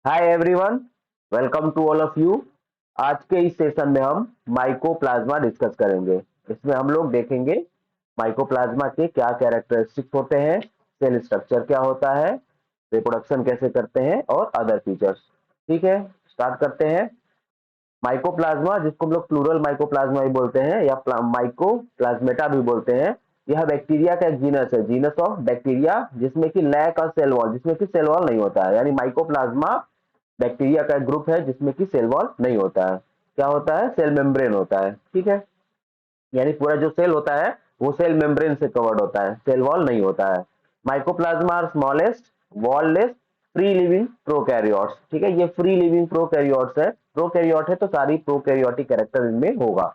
Hi everyone, welcome to all of you. आज के इस सेशन में हम माइकोप्लाज्मा डिस्कस करेंगे। इसमें हम लोग देखेंगे माइकोप्लाज्मा के क्या कैरेक्टरिस्टिक्स होते हैं, सेल स्ट्रक्चर क्या होता है, रिप्रोडक्शन कैसे करते हैं और अदर फीचर्स। ठीक है, स्टार्ट करते हैं। माइकोप्लाज्मा, जिसको हम लोग प्लूरल माइकोप्लाज्मा भी बोलते हैं या माइकोप्लाज्मेटा भी बोलते हैं, यह बैक्टीरिया का एक जीनस है, जीनस ऑफ बैक्टीरिया, जिसमें कि लैक ऑफ सेल वॉल, जिसमें कि सेल वॉल नहीं होता है। यानी माइकोप्लाज्मा बैक्टीरिया का एक ग्रुप है जिसमें कि सेल वॉल नहीं होता है। क्या होता है? सेल मेम्ब्रेन होता है। ठीक है, यानी पूरा जो सेल होता है वो सेल मेम्ब्रेन से कवर्ड होता है, सेल वॉल नहीं होता है। Mycoplasma are smallest wallless free living prokaryotes. ठीक है, ये फ्री लिविंग प्रोकैरियोट्स है। प्रोकैरियोट है तो सारी प्रोकैरियोटिक कैरेक्टर इनमें होगा।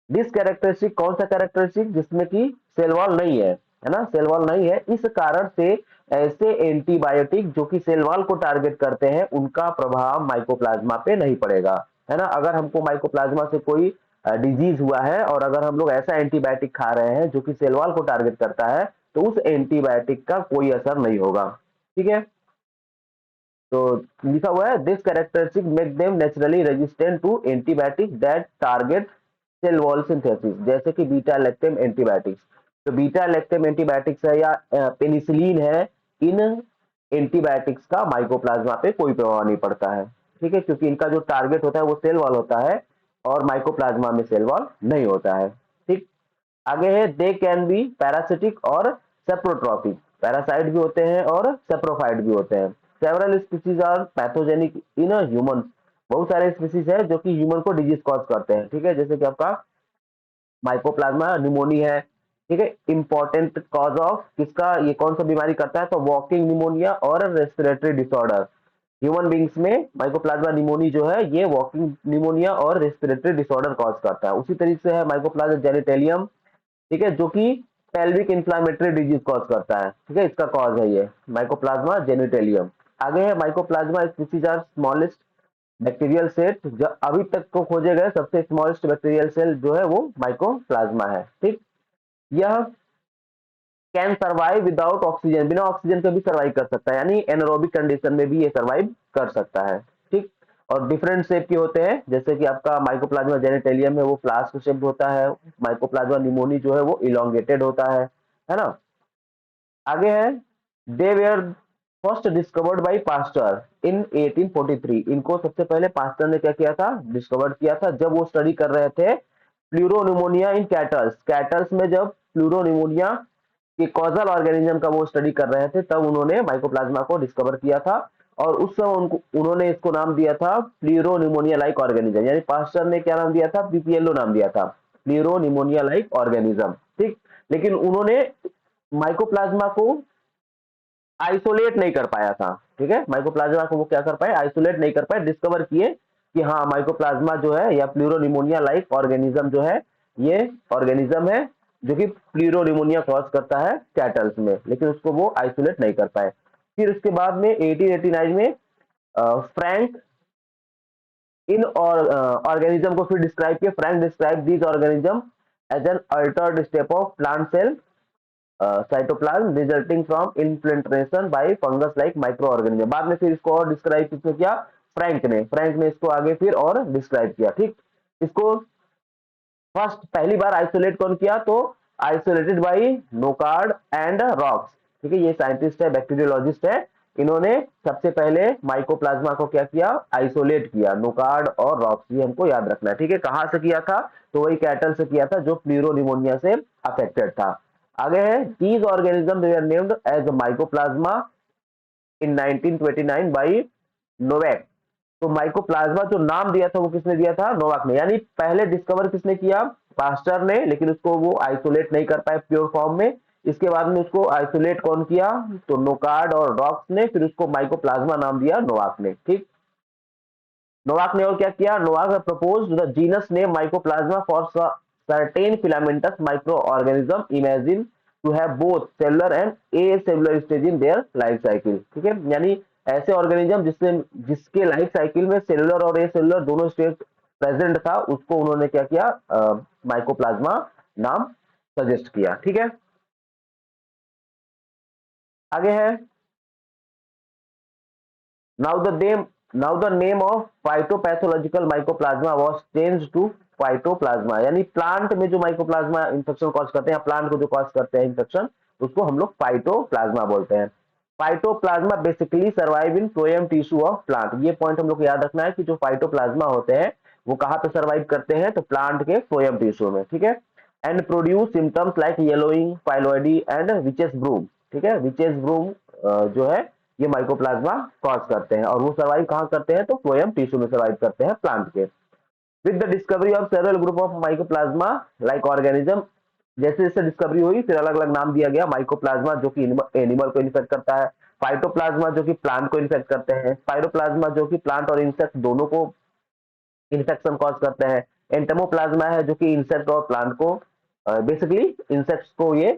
दिस कैरेक्टरिस्टिक, कौन सा कैरेक्टरिस्टिक? जिसमें कि सेल वॉल नहीं है ना, सेल वॉल नहीं है। इस कारण से ऐसे एंटीबायोटिक जो कि सेल वॉल को टारगेट करते हैं उनका प्रभाव माइकोप्लाज्मा पे नहीं पड़ेगा, है ना। अगर हमको माइकोप्लाज्मा से कोई डिजीज हुआ है और अगर हम लोग ऐसा एंटीबायोटिक खा रहे हैं जो कि सेल वॉल को टारगेट करता है, तो उस एंटीबायोटिक का कोई असर नहीं होगा। ठीक है, तो लिखा हुआ है this characteristic make them naturally resistant to antibiotic that target cell wall synthesis, जैसे कि बीटा लैक्टम एंटीबायोटिक्स। तो बीटा लैक्टम एंटीबायोटिक्स है या पेनिसिलिन है, इन एंटीबायोटिक्स का माइकोप्लाज्मा पे कोई प्रभाव नहीं पड़ता है। ठीक है, क्योंकि इनका जो टारगेट होता है वो सेल वॉल होता है और माइकोप्लाज्मा में सेल वॉल नहीं होता है। ठीक, आगे है दे कैन बी पैरासिटिक और सेप्रोट्रॉपिक। पैरासाइट भी होते हैं और सेप्रोफाइट भी होते हैं। Several species are pathogenic in human. बहुत सारे स्पीसीज है जो कि ह्यूमन को डिजीज कॉज करते हैं। ठीक है, जैसे कि आपका माइकोप्लाज्मा निमोनिया है। ठीक है, इंपॉर्टेंट कॉज ऑफ किसका, ये कौन सा बीमारी करता है? तो वॉकिंग निमोनिया और रेस्पिरेटरी डिसऑर्डर। ह्यूमन बींग्स में माइकोप्लाज्मा निमोनी जो है ये वॉकिंग निमोनिया और रेस्पिरेटरी डिसऑर्डर कॉज करता है। उसी तरीके से है माइकोप्लाज्मा जेनिटेलियम। ठीक है, जो कि पेल्विक इन्फ्लामेटरी डिजीज कॉज करता है। ठीक है, इसका कॉज है ये माइकोप्लाज्मा जेनिटेलियम। आगे है mycoplasma species are smallest bacterial set. जो अभी तक को खोजे गए सबसे स्मॉलेस्ट बैक्टीरियल सेल जो है वो माइकोप्लाज्मा है। ठीक, यह कैन सर्वाइव विदाउट ऑक्सीजन, बिना ऑक्सीजन के भी सर्वाइव कर सकता है, यानी एनारोबिक कंडीशन में भी ये सर्वाइव कर सकता है। ठीक, और डिफरेंट शेप के होते हैं, जैसे कि आपका माइकोप्लाज्मा जेनिटेलियम है वो फ्लास्क शेप होता है, माइकोप्लाज्मा निमोनी जो है वो इलोंगेटेड होता है ना। आगे है they were first discovered by Pasteur in 1843। इनको सबसे पहले पास्टर ने क्या किया था? डिस्कवर किया था जब वो स्टडी कर रहे थे प्लूरोनिमोनिया इन कैटल्स। कैटल्स में जब प्लूरोनिमोनिया के कॉजल ऑर्गेनिज्म का वो स्टडी कर रहे थे तब उन्होंने माइकोप्लाज्मा को डिस्कवर किया था। और उस समय उन्होंने इसको नाम दिया था प्लूरोनिमोनिया लाइक ऑर्गेनिज्म, यानी पास्टर ने क्या नाम दिया था? पीपीएलओ नाम दिया था, प्लूरोनिमोनिया लाइक ऑर्गेनिज्म। ठीक, लेकिन उन्होंने माइकोप्लाज्मा को आइसोलेट नहीं कर पाया था। ठीक है, माइकोप्लाज्मा को वो क्या कर पाए? आइसोलेट नहीं कर पाए। डिस्कवर किए कि हाँ माइकोप्लाज्मा जो है या प्लूरोनिमोनिया लाइक ऑर्गेनिज्म जो है ये ऑर्गेनिज्म है जो कि प्लूरोनिमोनिया कॉज करता है कैटल्स में, लेकिन उसको वो आइसोलेट नहीं कर पाए। फिर उसके बाद में 1889 में फ्रैंक इन और ऑर्गेनिज्म को फिर डिस्क्राइब किया। Frank describe this organism as an altered step of plant cell cytoplasm resulting from infiltration by fungus like microorganism. बाद में फिर इसको और डिस्क्राइब किसने किया? फ्रैंक ने इसको आगे फिर और डिस्क्राइब किया। ठीक, इसको फर्स्ट पहली बार आइसोलेट कौन किया? तो आइसोलेटेड बाय नोकार्ड एंड रॉक्स। ठीक है, ये साइंटिस्ट है, बैक्टीरियोलॉजिस्ट है। इन्होंने सबसे पहले माइकोप्लाज्मा को क्या किया? आइसोलेट किया, नोकार्ड और रॉक्स। ये हमको याद रखना है। ठीक है, कहां से किया था? तो वही कैटल से किया था जो प्लूरोनिमोनिया से अफेक्टेड था। आगे है these organism they are named as mycoplasma in 1929 by Nowak. तो माइकोप्लाज्मा जो नाम दिया था वो किसने दिया था? नोवाक ने। यानी पहले डिस्कवर किसने किया? पास्टर ने, लेकिन उसको वो आइसोलेट नहीं कर पाए प्योर फॉर्म में। इसके बाद में उसको आइसोलेट कौन किया? तो नोकार्ड और रॉक्स ने। फिर उसको माइकोप्लाज्मा नाम दिया नोवाक ने। ठीक, नोवाक ने और क्या किया? Nowak propose the genus name mycoplasma for certain filamentous micro organism imagine to have both cellular and a cellular stage in their life cycle. ठीक है, यानी ऐसे ऑर्गेनिज्म जिससे जिसके लाइफ साइकिल में सेलुलर और ए सेलुलर दोनों स्टेज प्रेजेंट था, उसको उन्होंने क्या किया? माइकोप्लाज्मा नाम सजेस्ट किया। ठीक है, आगे है now the name of phytopathological mycoplasma was change to phytoplasma, यानी प्लांट में जो माइकोप्लाज्मा इंफेक्शन कॉज करते हैं, प्लांट को जो कॉज करते हैं इंफेक्शन, उसको हम लोग फाइटोप्लाज्मा बोलते हैं। Phytoplasma basically survive in phloem tissue of plant. ये पॉइंट हम लोग को याद रखना है कि जो फाइटोप्लाज्मा होते हैं वो कहाँ पे सर्वाइव करते हैं, तो प्लांट के फ्लोएम टिश्यू में, ठीक है। And produce symptoms like yellowing, phyllody and witches broom, ठीक है। विचेस ब्रूम जो है ये माइकोप्लाज्मा कॉज करते हैं, और वो सर्वाइव कहाँ करते हैं, तो फ्लोएम टिश्यू में सर्वाइव करते हैं प्लांट के। With the discovery of several group of mycoplasma like organism, जैसे जैसे डिस्कवरी हुई फिर अलग अलग नाम दिया गया। माइकोप्लाज्मा जो कि एनिमल को इन्फेक्ट करता है, फाइटोप्लाज्मा जो कि प्लांट को इन्फेक्ट करते हैं, पायरोप्लाज्मा जो कि प्लांट और इंसेक्ट दोनों को इन्फेक्शन कॉज करते हैं, एंटोमोप्लाज्मा है जो कि इंसेक्ट और प्लांट को बेसिकली इंसेक्ट्स को ये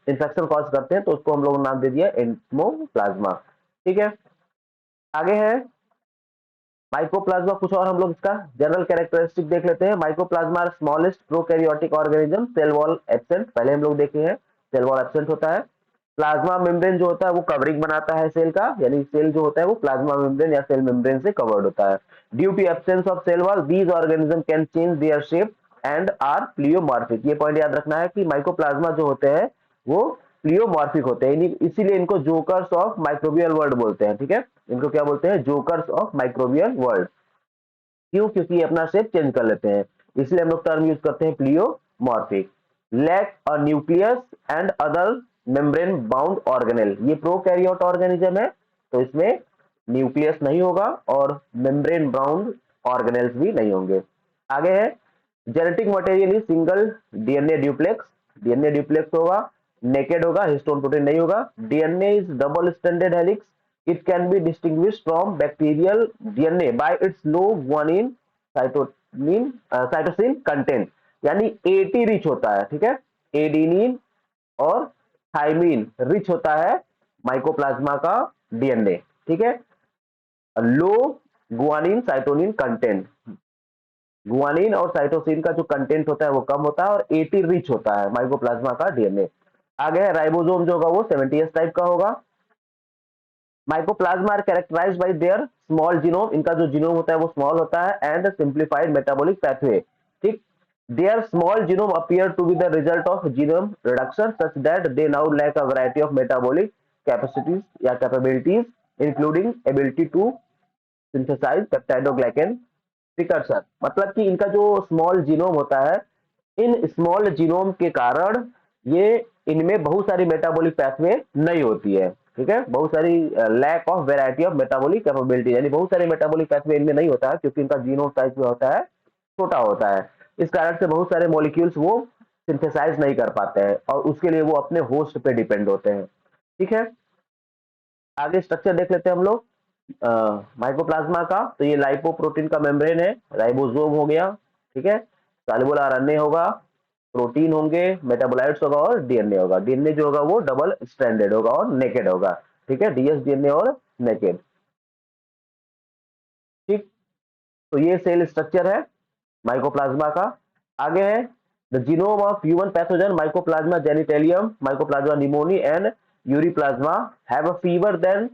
इन्फेक्शन कॉज करते हैं, तो उसको हम लोग नाम दे दिया एंटोमोप्लाज्मा, ठीक है। आगे है माइकोप्लाज्मा। कुछ और हम लोग इसका जनरल कैरेक्टरिस्टिक देख लेते हैं। Mycoplasma smallest prokaryotic organism, cell wall absent, पहले हम लोग देखे हैं सेल वॉल एब्सेंट होता है। प्लाज्मा मेम्ब्रेन जो होता है वो कवरिंग बनाता है सेल का, यानी सेल जो होता है वो प्लाज्मा मेम्ब्रेन या सेल मेम्ब्रेन से कवर्ड होता है। Due to absence of cell wall these organism can change their shape and are pleomorphic. ये पॉइंट याद रखना है कि माइकोप्लाज्मा जो होते हैं वो प्लियोमॉर्फिक होते हैं, इसीलिए इनको जोकर्स ऑफ माइक्रोबियल वर्ल्ड बोलते हैं, ठीक है। इनको क्या बोलते हैं, जोकर्स ऑफ माइक्रोबियल वर्ल्ड। क्यों, क्योंकि ये अपना शेप चेंज कर लेते हैं, इसलिए हम लोग टर्म यूज करते हैं pleomorphic. Lack a nucleus and other membrane bound organelle, ये प्रोकैरियोट ऑर्गेनिज्म है तो इसमें न्यूक्लियस नहीं होगा और मेम्ब्रेन बाउंड ऑर्गेनेल्स भी नहीं होंगे। आगे है genetic material is single DNA duplex, DNA duplex होगा, नेकेड होगा, हिस्टोन प्रोटीन नहीं होगा। DNA is double stranded helix, it can be distinguished from bacterial DNA by its low guanine cytosine content, यानी एटी रिच होता है, ठीक है। Adenine और थाइमिन रिच होता है माइकोप्लाज्मा का डीएनए, ठीक है। लो गुआनिन साइटोनिन कंटेंट, गुआनिन और साइटोसिन का जो कंटेंट होता है वो कम होता है और एटी रिच होता है माइकोप्लाज्मा का डीएनए। आगे है राइबोसोम जो होगा वो 70s टाइप का होगा। Mycoplasma are characterized by their small genome, इनका जो जीनोम होता है वो स्मॉल होता है एंड सिंप्लीफाइड मेटाबॉलिक पैथवे, ठीक। Their small genome appear to be the result of genome reduction such that they now lack a variety of metabolic capacities या capabilities including ability to synthesize peptidoglycan precursor. मतलब कि इनका जो small genome होता है, in small genome के कारण ये इनमें बहुत सारी मेटाबॉलिक पैथवे नहीं होती है, ठीक है। बहुत सारी lack of variety of metabolic capability, यानी बहुत सारे मेटाबॉलिक पैथवे इनमें नहीं होता है क्योंकि इनका जीनोम साइज जो होता है छोटा होता है। इस कारण से बहुत सारे मॉलिक्यूल्स वो सिंथेसाइज नहीं कर पाते हैं और उसके लिए वो अपने होस्ट पे डिपेंड होते हैं, ठीक है। आगे स्ट्रक्चर देख लेते हैं हम लोग माइकोप्लाज्मा का। तो ये लाइपोप्रोटीन का मेम्ब्रेन है, राइबोसोम हो गया, ठीक है। सॉल्युबल आरएनए होगा, प्रोटीन होंगे, मेटाबोलाइट्स होगा और डीएनए होगा। डीएनए जो होगा वो डबल स्ट्रैंडेड होगा और नेकेड होगा, ठीक है। डीएस डीएनए और नेकेड, ठीक। तो ये सेल स्ट्रक्चर है माइकोप्लाज्मा का। आगे है the genome of human pathogen mycoplasma genitalium, mycoplasma pneumoniae and ureaplasma have a fewer than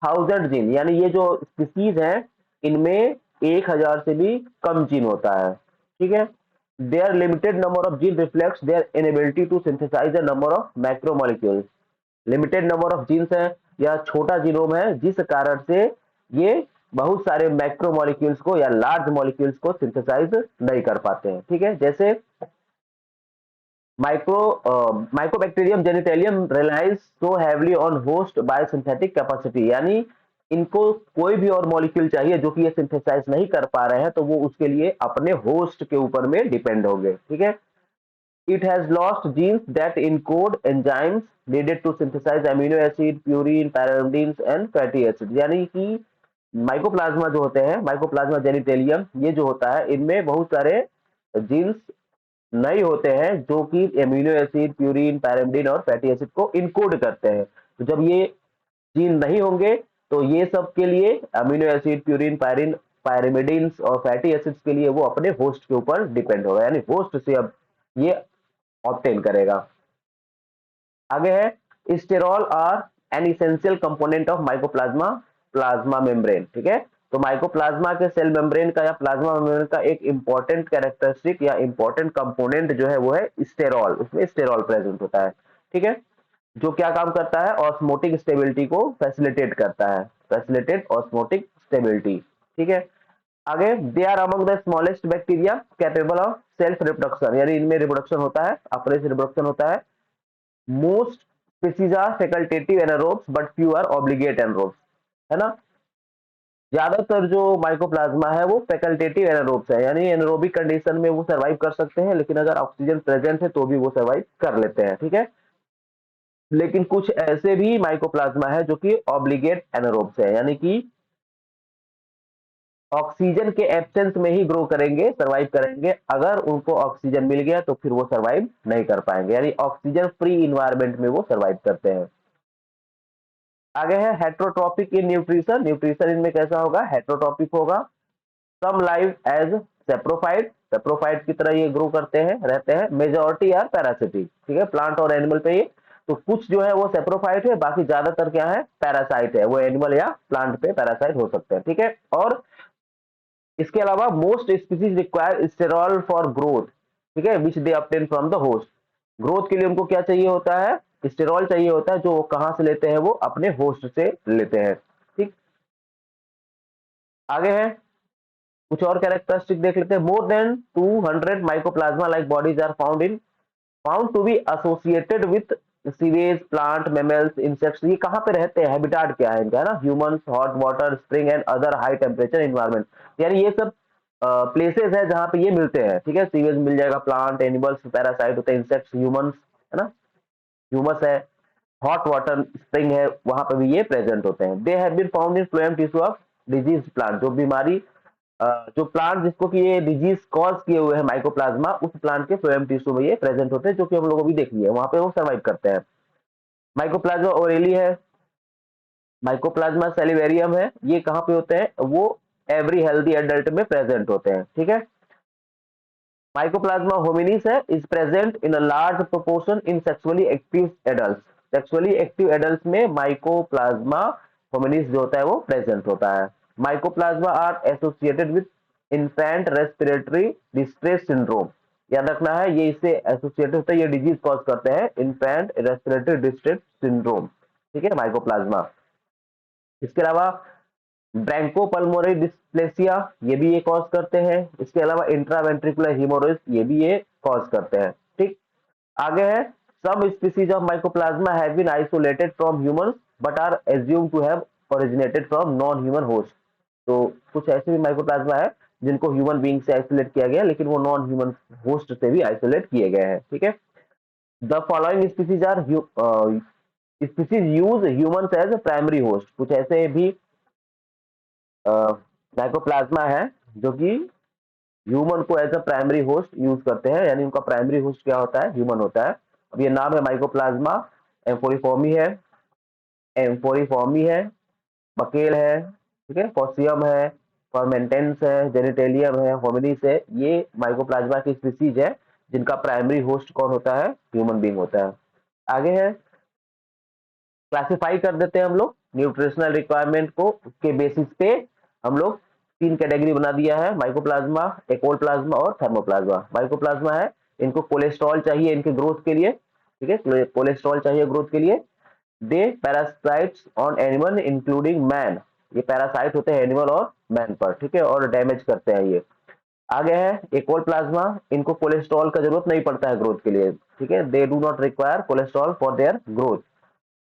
1000 gene, यानी ये जो स्पीसीज है इनमें 1000 से भी कम जीन होता है, ठीक है। Their limited number of gene reflects their inability to synthesize a number of macromolecules. Limited number of genes है या छोटा जीनोम है जिस कारण से ये बहुत सारे मैक्रोमोलिक्यूल्स को या लार्ज मॉलिक्यूल्स को सिंथेसाइज नहीं कर पाते हैं, ठीक है। जैसे micro mycobacterium genitalium relies so heavily on host biosynthetic capacity, यानी इनको कोई भी और मॉलिक्यूल चाहिए जो कि ये सिंथेसाइज नहीं कर पा रहे हैं तो वो उसके लिए अपने होस्ट के ऊपर में डिपेंड होंगे, ठीक है। It has lost genes that encode enzymes needed to synthesize amino acid, purine, pyrimidines and fatty acid, यानी कि माइकोप्लाज्मा जो होते हैं, माइकोप्लाज्मा जेनिटेलियम, ये जो होता है इनमें बहुत सारे जीन्स नहीं होते हैं जो कि एमिनो एसिड, प्यूरिन, पैरामिडिन और फैटी एसिड को इनकोड करते हैं। तो जब ये जीन नहीं होंगे तो ये सब के लिए amino acid, purine, pyrene, pyrimidines और फैटी एसिड्स के लिए वो अपने होस्ट के ऊपर डिपेंड होगा, यानी होस्ट से अब ये ऑब्टेन करेगा। आगे है sterol are an essential component of mycoplasma. Plasma membrane, ठीक है। तो माइकोप्लाज्मा के सेल मेम्ब्रेन का या प्लाज्मा मेम्ब्रेन का एक इंपॉर्टेंट कैरेक्टरिस्टिक या इंपॉर्टेंट कंपोनेंट जो है वो है स्टेरॉल, उसमें स्टेरॉल प्रेजेंट होता है, ठीक है, जो क्या काम करता है, ऑस्मोटिक स्टेबिलिटी को फैसिलिटेट करता है, फैसिलिटेट ऑस्मोटिक स्टेबिलिटी, ठीक है। आगे, they are among the smallest bacteria capable of self reproduction, यानी इनमें रिप्रोडक्शन होता है, अपने से रिप्रोडक्शन होता है। Most species are facultative anaerobes but few are obligate anaerobes, है ना। ज्यादातर जो माइकोप्लाज्मा है वो फैकल्टेटिव एनारोब्स है, यानी एनारोबिक कंडीशन में वो सर्वाइव कर सकते हैं, लेकिन अगर ऑक्सीजन प्रेजेंट है तो भी वो सर्वाइव कर लेते हैं, ठीक है। लेकिन कुछ ऐसे भी माइकोप्लाज्मा है जो कि ऑब्लिगेट एनारोब्स है, यानी कि ऑक्सीजन के एब्सेंस में ही ग्रो करेंगे, सर्वाइव करेंगे, अगर उनको ऑक्सीजन मिल गया तो फिर वो सर्वाइव नहीं कर पाएंगे, यानी ऑक्सीजन फ्री इन्वायरमेंट में वो सर्वाइव करते हैं। आगे है हेट्रोट्रॉपिक इन न्यूट्रिशन, न्यूट्रिशन इनमें कैसा होगा, हेट्रोट्रॉपिक होगा। सम लाइव एज सेप्रोफाइट, सेप्रोफाइट की तरह ये ग्रो करते हैं, रहते हैं। मेजॉरिटी आर पैरासिटिक, ठीक है, प्लांट और एनिमल पे ये, तो कुछ जो है वो सेप्रोफाइट है, बाकी ज्यादातर क्या है, पैरासाइट है, वो एनिमल या प्लांट पे पैरासाइट हो सकते हैं, ठीक है। और इसके अलावा most species require sterol for growth, ठीक है, which they obtain from the host, growth के लिए उनको क्या चाहिए होता है, स्टेरॉल चाहिए होता है, जो कहां से लेते हैं, वो अपने होस्ट से लेते हैं, ठीक। आगे है, कुछ और कैरेक्टरिस्टिक देख लेते हैं। More than 200 mycoplasma like bodies are found to be associated with sewage, plant, mammals, insects, ये कहाँ पे रहते हैं, हैबिटाट क्या है इनका, है ना, humans, hot water spring and other high temperature environment, यानी ये सब प्लेसेस है जहाँ पे ये मिलते हैं, ठीक है, सीवेज मिल जाएगा, प्लांट, एनिमल्स, पैरासाइट होते हैं, इंसेक्ट्स, ह्यूमंस, है ना, ह्यूमस है, हॉट वाटर स्प्रिंग है, वहां पर भी ये प्रेजेंट होते हैं। They have been found in phloem tissue of disease plant, जो बीमारी जो प्लांट जिसको कि ये डिजीज कॉज किए हुए हैं माइकोप्लाज्मा, उस प्लांट के फ्लोएम टिश्यू में ये प्रेजेंट होते हैं, जो कि हम लोग अभी देख लिए, वहां पे वो सर्वाइव करते हैं। माइकोप्लाज्मा ओरेली है, माइकोप्लाज्मा सेलिवेरियम है, ये कहाँ पे होते हैं, वो एवरी हेल्दी एडल्ट में प्रेजेंट होते हैं, ठीक है। माइकोप्लाज्मा होमिनिस है, is present in a large proportion in sexually active adult, sexually active adult में माइकोप्लाज्मा होमिनिस जो होता है वो प्रेजेंट होता है। Mycoplasma are associated with infant respiratory distress syndrome, याद रखना है, ये इससे एसोसिएटेड होता है, ये डिजीज कॉज करते हैं, इन्फेंट रेस्पिरेटरी डिस्ट्रेस सिंड्रोम, ठीक है, माइकोप्लाज्मा। इसके अलावा ब्रैंकोपल्मोनरी डिस्प्लेसिया, ये भी ये कॉज करते हैं। इसके अलावा इंट्रावेंट्रिकुलर हीमोरेज, ये भी ये कॉज करते हैं, ठीक। आगे है, some species of mycoplasma have been isolated from humans but are assumed to have originated from non human host, तो कुछ ऐसे भी माइकोप्लाज्मा है जिनको ह्यूमन बीइंग से आइसोलेट किया गया, लेकिन वो नॉन ह्यूमन होस्ट से भी आइसोलेट किए गए हैं, ठीक है। The following species are species use humans as primary host, कुछ ऐसे भी माइकोप्लाज्मा है जो कि ह्यूमन को as a primary host use करते हैं, यानी उनका प्राइमरी होस्ट क्या होता है, ह्यूमन होता है। अब ये नाम है माइकोप्लाज्मा, एम्फोरिफॉर्मी है, बकेल है, ठीक है, पॉसियम है, फॉर्मेंटेंस है, जेनिटेलियम है, होमिनिस है, ये माइकोप्लाज्मा की स्पीसीज है जिनका प्राइमरी होस्ट कौन होता है, ह्यूमन बीइंग होता है। आगे है, क्लासिफाई कर देते हैं हम लोग न्यूट्रिशनल रिक्वायरमेंट को के बेसिस पे, हम लोग तीन कैटेगरी बना दिया है, माइकोप्लाज्मा, एकोप्लाज्मा और थर्मोप्लाज्मा। माइकोप्लाज्मा है, इनको कोलेस्ट्रॉल चाहिए इनके ग्रोथ के लिए, ठीक है, कोलेस्ट्रॉल चाहिए ग्रोथ के लिए। They parasites on animal including man, ये पैरासाइट होते हैं एनिमल और मैन पर, ठीक है, और डैमेज करते हैं ये। आगे है एकोल प्लाज्मा, इनको कोलेस्ट्रॉल का जरूरत नहीं पड़ता है ग्रोथ के लिए, ठीक है, they do not require cholesterol for their growth.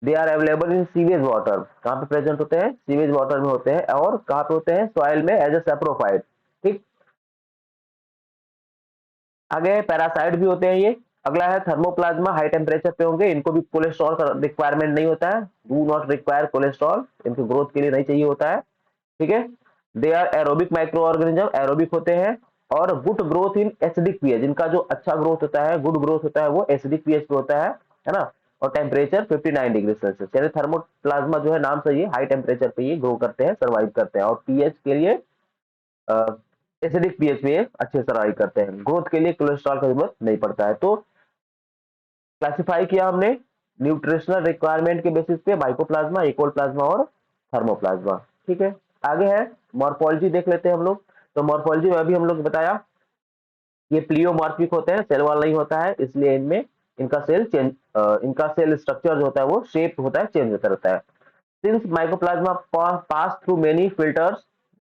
They are available in sewage water, कहाँ पे प्रेजेंट होते हैं, सीवेज वाटर में होते हैं, और कहाँ पे होते हैं, सॉइल में एज ए सेप्रोफाइट, ठीक। आगे पैरासाइट भी होते हैं ये। अगला है थर्मोप्लाज्मा, हाई टेम्परेचर पे होंगे, इनको भी कोलेस्ट्रॉल का रिक्वायरमेंट नहीं होता है, डू नॉट रिक्वायर कोलेस्ट्रॉल, इनको ग्रोथ के लिए नहीं चाहिए होता है, ठीक है। They are aerobic micro organism, aerobic होते हैं, और good growth in acidic pH, जिनका जो अच्छा ग्रोथ होता है, गुड ग्रोथ होता है, वो एसिडिक पीएच पे होता है ना, और टेम्परेचर 59 डिग्री सेल्सियस, यानी थर्मोप्लाज्मा जो है नाम से ये हाई टेम्परेचर पे ये ग्रो करते हैं, सर्वाइव करते हैं, और पीएच के लिए एसिडिक पीएच में अच्छे सर्वाइव करते हैं, ग्रोथ के लिए कोलेस्ट्रॉल का जरूरत नहीं पड़ता है। तो क्लासिफाई किया हमने न्यूट्रिशनल रिक्वायरमेंट के बेसिस पे माइकोप्लाज्मा, इकोल प्लाज्मा और थर्मोप्लाज्मा। ठीक है, आगे है मॉर्फोलॉजी देख लेते हैं हम लोग। तो मॉर्फोलॉजी में अभी हम लोग बताया ये प्लियोमॉर्फिक होते हैं, सेल वॉल नहीं होता है, इसलिए इनमें इनका सेल स्ट्रक्चर जो होता है वो शेप होता है, चेंज होता रहता है। Since mycoplasma pass through many filters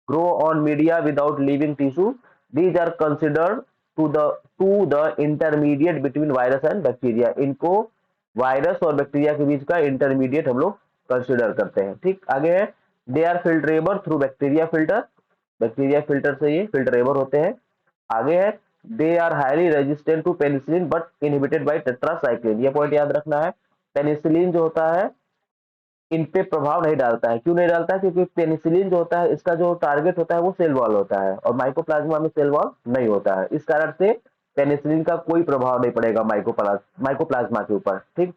grow on media without leaving tissue, these are considered to the intermediate between virus and bacteria। इनको वायरस और बैक्टीरिया के बीच का इंटरमीडिएट हम लोग कंसिडर करते हैं। ठीक, आगे है they are filterable through bacteria filter, bacteria filter से ये फिल्टरेबल होते हैं। आगे है they are highly resistant to penicillin but inhibited by tetracycline, ये पॉइंट याद रखना है। पेनिसिलिन जो होता है इन पे प्रभाव नहीं डालता है, क्यों नहीं डालता है? क्योंकि पेनिसिलिन जो होता है इसका जो टारगेट होता है वो सेल वॉल होता है और माइकोप्लाज्मा में सेल वॉल नहीं होता है, इस कारण से पेनिसिलिन का कोई प्रभाव नहीं पड़ेगा माइकोप्लाज्मा के ऊपर। ठीक,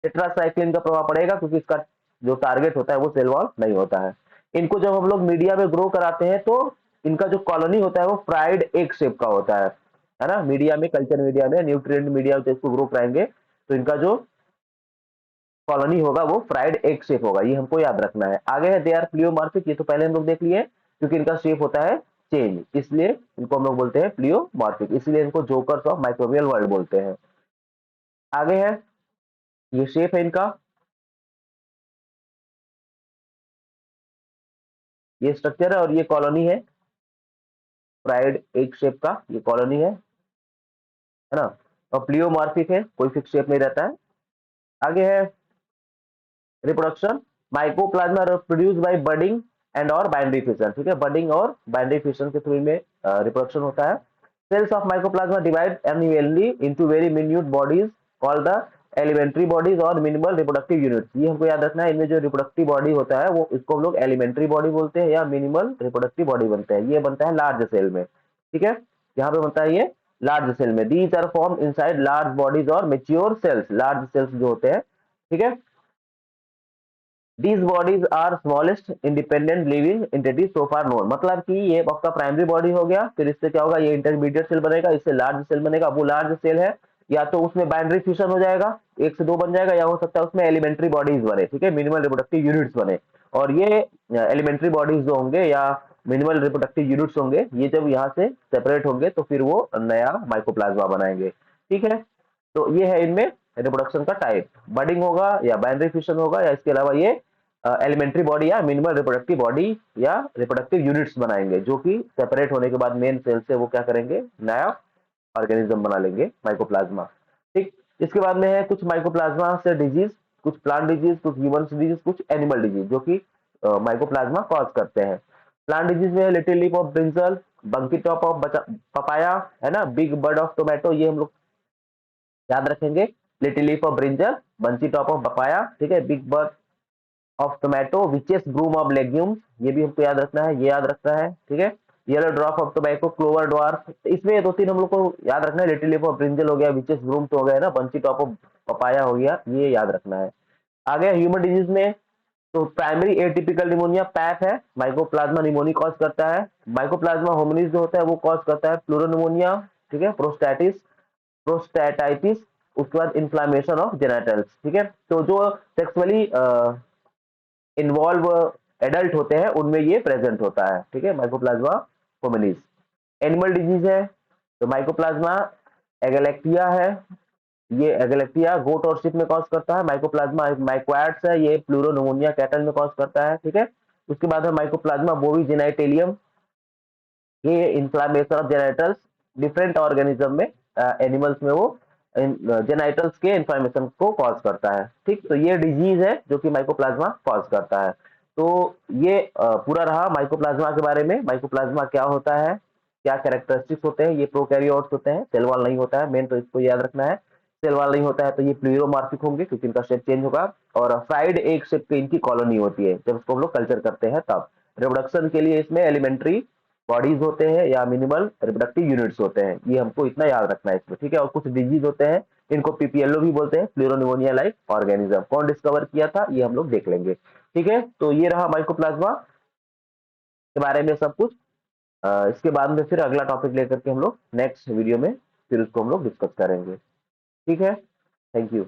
टेट्रासाइक्लिन का प्रभाव पड़ेगा क्योंकि इसका जो टारगेट होता है वो सेल वॉल नहीं होता है। इनको जब हम लोग मीडिया में ग्रो कराते हैं तो इनका जो कॉलोनी होता है वो फ्राइड एग शेप का होता है ना। मीडिया में, कल्चर मीडिया में, न्यूट्रिएंट मीडिया में इसको ग्रो कराएंगे तो इनका जो कॉलोनी होगा वो फ्राइड एग शेप होगा, ये हमको याद रखना है। आगे है दे आर प्लियोमॉर्फिक, ये तो पहले हम लोग देख लिए क्योंकि इनका शेप होता है चेंज, इसलिए इनको हम लोग बोलते हैं प्लियोमॉर्फिक, इसलिए इनको जोकर्स ऑफ माइक्रोबियल वर्ल्ड बोलते हैं। आगे है ये शेप है इनका, ये स्ट्रक्चर है और ये कॉलोनी है, फ्राइड एग शेप का ये कॉलोनी है ना। और प्लियोमॉर्फिक है, कोई फिक्स शेप नहीं रहता है। आगे है reproduction, mycoplasma produce by budding and और बाइनरी फिशन। ठीक है, बडिंग और बाइनरी फिशन के थ्रू में रिप्रोडक्शन होता है। Cells of mycoplasma divide annually into very minute bodies called the elementary bodies और मिनिमल रिप्रोडक्टिव यूनिट्स, ये हमको याद रखना है। इनमें जो रिप्रोडक्टिव बॉडी होता है वो इसको हम लोग एलिमेंट्री बॉडी बोलते हैं या मिनिमल रिप्रोडक्टिव बॉडी बनते हैं, ये बनता है लार्ज सेल में। ठीक है, यहाँ पे बनता है ये लार्ज सेल में। These are form inside large bodies और मेच्योर सेल्स, लार्ज सेल्स जो होते हैं। ठीक है, These bodies are smallest independent living entities so far known, मतलब कि ये आपका प्राइमरी बॉडी हो गया, फिर इससे क्या होगा, ये इंटरमीडिएट सेल बनेगा, इससे लार्ज सेल बनेगा। वो लार्ज सेल है या तो उसमें बाइनरी फ्यूजन हो जाएगा, एक से दो बन जाएगा, या हो सकता है उसमें एलिमेंट्री बॉडीज बने। ठीक है, मिनिमल रिप्रोडक्टिव यूनिट्स बने। और ये एलिमेंट्री बॉडीज जो होंगे या मिनिमल रिप्रोडक्टिव यूनिट्स होंगे, ये जब यहाँ से सेपरेट होंगे तो फिर वो नया माइकोप्लाज्मा बनाएंगे। ठीक है, तो ये है इनमें रिप्रोडक्शन का टाइप, बडिंग होगा या बाइनरी फ्यूजन होगा या इसके अलावा ये एलिमेंट्री बॉडी या मिनिमल रिप्रोडक्टिव बॉडी या रिप्रोडक्टिव यूनिट्स बनाएंगे, जो कि सेपरेट होने के बाद मेन सेल से वो क्या करेंगे, नया ऑर्गेनिज्म बना लेंगे माइकोप्लाज्मा। ठीक, इसके बाद में है कुछ माइकोप्लाज्मा से डिजीज, कुछ प्लांट डिजीज, कुछ ह्यूमन डिजीज, कुछ एनिमल डिजीज जो कि माइकोप्लाज्मा कॉज करते हैं। प्लांट डिजीज में little leaf of brinjal, bunchy top of papaya, है ना, बिग बर्ड ऑफ टोमेटो, ये हम लोग याद रखेंगे। Little leaf of brinjal, bunchy top of papaya, ठीक है, big bird of tomato, witches broom of legumes, ये भी हमको याद रखना है, ये याद रखना है। ठीक है, yellow drop of tobacco, clover dwarf, इसमें दो तीन हम लोग को याद रखना है। लिटिल लीफ ऑफ ब्रिंजल हो गया, विचेस ब्रूम तो हो गया ना, बंची टॉप ऑफ पपाया हो गया, ये याद रखना है। आगे ह्यूमन डिजीज में तो प्राइमरी एटिपिकल निमोनिया पैप है, माइकोप्लाज्मा निमोनी कॉज करता है। माइकोप्लाज्मा होमिनिस जो होता है वो कॉज करता है प्लूरोनिमोनिया, ठीक है, प्रोस्टेटाइटिस, उसके बाद इन्फ्लामेशन ऑफ जेनिटल्स। ठीक है, तो जो सेक्सुअली इन्वॉल्व एडल्ट होते हैं उनमें ये प्रेजेंट होता है। ठीक है, माइकोप्लाज्मा होमिनिस। एनिमल डिजीज है तो माइकोप्लाज्मा एगेलेक्टिया है, ये एगेलेक्टिया गोट और शिप में कॉज करता है। माइकोप्लाज्मा माइक्वाट्स है, ये प्लूरोनिमोनिया कैटल में कॉज करता है। ठीक है, उसके बाद है माइकोप्लाज्मा बोवी जेनाइटेलियम, ये inflammation of genitals different organism में, एनिमल्स में वो जेनाइटल्स के इन्फ्लामेशन को कॉज करता है। ठीक, तो ये डिजीज है जो कि माइकोप्लाज्मा कॉज करता है। तो ये पूरा रहा माइकोप्लाज्मा के बारे में। माइकोप्लाज्मा क्या होता है, क्या कैरेक्टरिस्टिक्स होते हैं, ये प्रोकैरियोट्स होते हैं, सेल वॉल नहीं होता है, मेन तो इसको याद रखना है। सेल वॉल नहीं होता है तो ये प्लूरोमॉर्फिक होंगे क्योंकि इनका शेप चेंज होगा, और फ्राइड एग शेप की इनकी कॉलोनी होती है जब इसको हम लोग कल्चर करते हैं तब। रिप्रोडक्शन के लिए इसमें एलिमेंट्री बॉडीज होते हैं या मिनिमल रिप्रोडक्टिव यूनिट्स होते हैं, ये हमको इतना याद रखना है इसमें। ठीक है, और कुछ डिजीज होते हैं, इनको पीपीएलओ भी बोलते हैं, प्लूरोनिमोनिया लाइक ऑर्गेनिज्म। कौन डिस्कवर किया था ये हम लोग देख लेंगे। ठीक है, तो ये रहा माइकोप्लाज्मा के बारे में सब कुछ। इसके बाद में फिर अगला टॉपिक लेकर के हम लोग नेक्स्ट वीडियो में फिर उसको हम लोग डिस्कस करेंगे। ठीक है, थैंक यू।